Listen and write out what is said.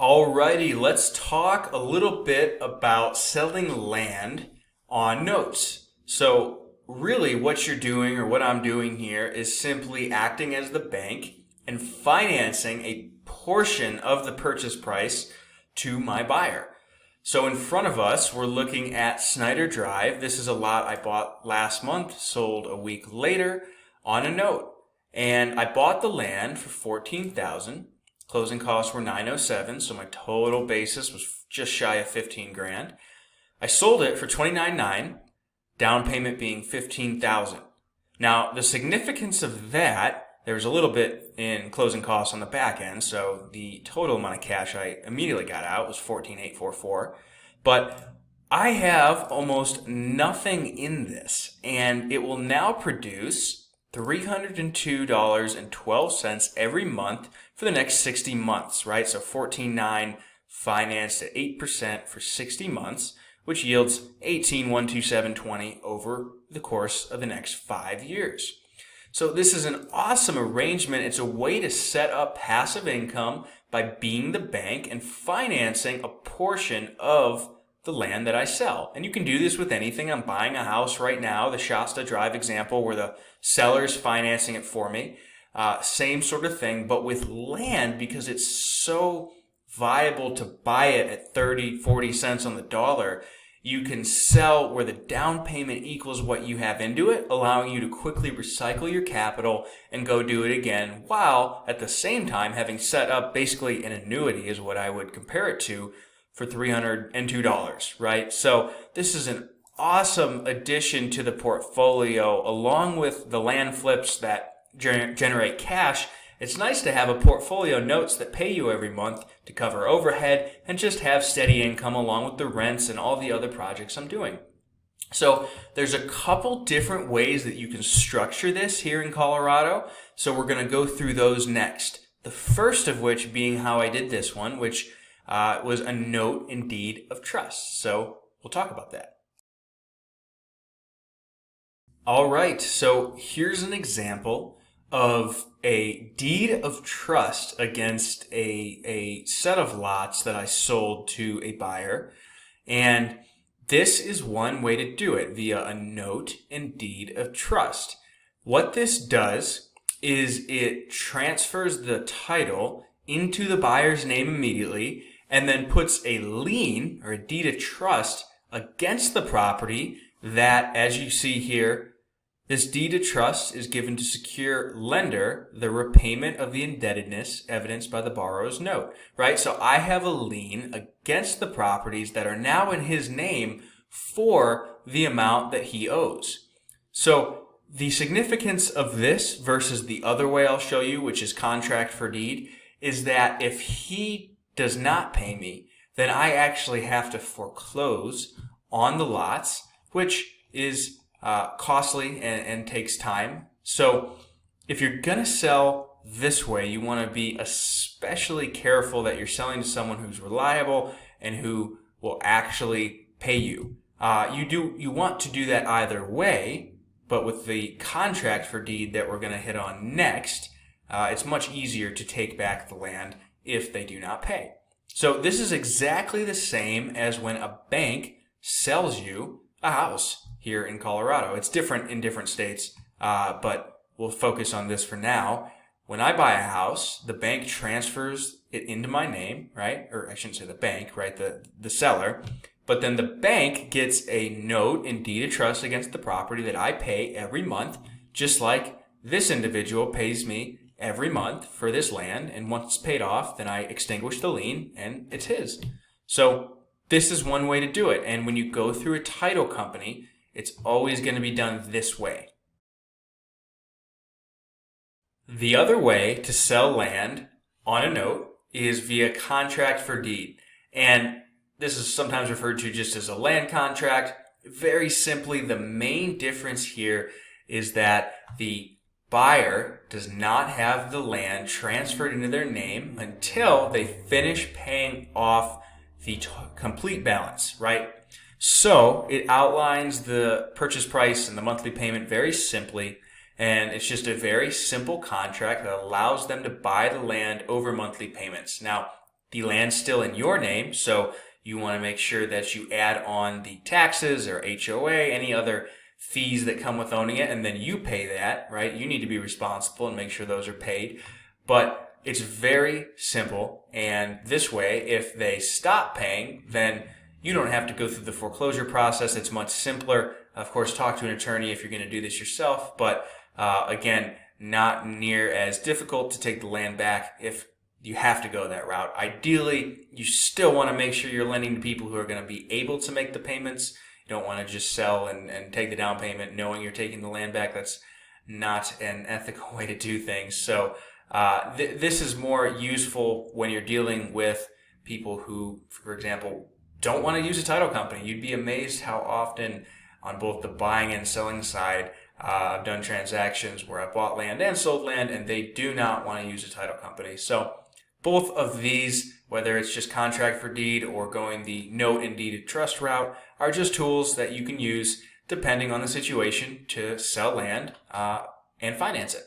Alrighty, let's talk a little bit about selling land on notes. So really what you're doing or what I'm doing here is simply acting as the bank and financing a portion of the purchase price to my buyer. So in front of us, we're looking at Snyder Drive. This is a lot I bought last month, sold a week later on a note. And I bought the land for $14,000. Closing costs were $907, so my total basis was just shy of 15 grand. I sold it for $29,900, down payment being $15,000. Now, the significance of that, there was a little bit in closing costs on the back end, so the total amount of cash I immediately got out was $14,844. But I have almost nothing in this, and it will now produce $302.12 every month for the next 60 months, right? So $14,900 financed at 8% for 60 months, which yields $18,127.20 over the course of the next 5 years. So this is an awesome arrangement. It's a way to set up passive income by being the bank and financing a portion of the land that I sell. And you can do this with anything. I'm buying a house right now, the Shasta Drive example where the seller's financing it for me. Same sort of thing, but with land, because it's so viable to buy it at 30, 40 cents on the dollar, you can sell where the down payment equals what you have into it, allowing you to quickly recycle your capital and go do it again, while at the same time having set up basically an annuity is what I would compare it to, for $302, right? So this is an awesome addition to the portfolio along with the land flips that generate cash. It's nice to have a portfolio notes that pay you every month to cover overhead and just have steady income along with the rents and all the other projects I'm doing. So there's a couple different ways that you can structure this here in Colorado. So we're going to go through those next. The first of which being how I did this one, which was a note in deed of trust. So we'll talk about that. All right, so here's an example of a deed of trust against a set of lots that I sold to a buyer. And this is one way to do it via a note and deed of trust. What this does is it transfers the title into the buyer's name immediately and then puts a lien or a deed of trust against the property that, as you see here, this deed of trust is given to secure lender the repayment of the indebtedness evidenced by the borrower's note, right? So I have a lien against the properties that are now in his name for the amount that he owes. So the significance of this versus the other way I'll show you, which is contract for deed, is that if he does not pay me, then I actually have to foreclose on the lots, which is costly and takes time. So if you're going to sell this way, you want to be especially careful that you're selling to someone who's reliable and who will actually pay you. You want to do that either way, but with the contract for deed that we're going to hit on next, it's much easier to take back the land if they do not pay. So this is exactly the same as when a bank sells you a house here in Colorado. It's different in different states, but we'll focus on this for now. When I buy a house, the bank transfers it into my name, right? Or I shouldn't say the bank, right? The seller. But then the bank gets a note and deed of trust against the property that I pay every month, just like this individual pays me every month for this land. And once it's paid off, then I extinguish the lien and it's his. So this is one way to do it. And when you go through a title company, it's always going to be done this way. The other way to sell land on a note is via contract for deed. And this is sometimes referred to just as a land contract. Very simply, the main difference here is that the buyer does not have the land transferred into their name until they finish paying off the complete balance, right? So it outlines the purchase price and the monthly payment very simply, and it's just a very simple contract that allows them to buy the land over monthly payments. Now, the land's still in your name, so you want to make sure that you add on the taxes or HOA, any other fees that come with owning it, and then you pay that, right? You need to be responsible and make sure those are paid. But it's very simple, and this way, if they stop paying, then you don't have to go through the foreclosure process. It's much simpler. Of course, talk to an attorney if you're going to do this yourself, but again, not near as difficult to take the land back if you have to go that route. Ideally, you still want to make sure you're lending to people who are going to be able to make the payments. You don't want to just sell and take the down payment knowing you're taking the land back. That's not an ethical way to do things. So this is more useful when you're dealing with people who, for example, don't want to use a title company. You'd be amazed how often on both the buying and selling side, I've done transactions where I bought land and sold land, and they do not want to use a title company. So both of these, whether it's just contract for deed or going the note and deeded trust route, are just tools that you can use depending on the situation to sell land and finance it.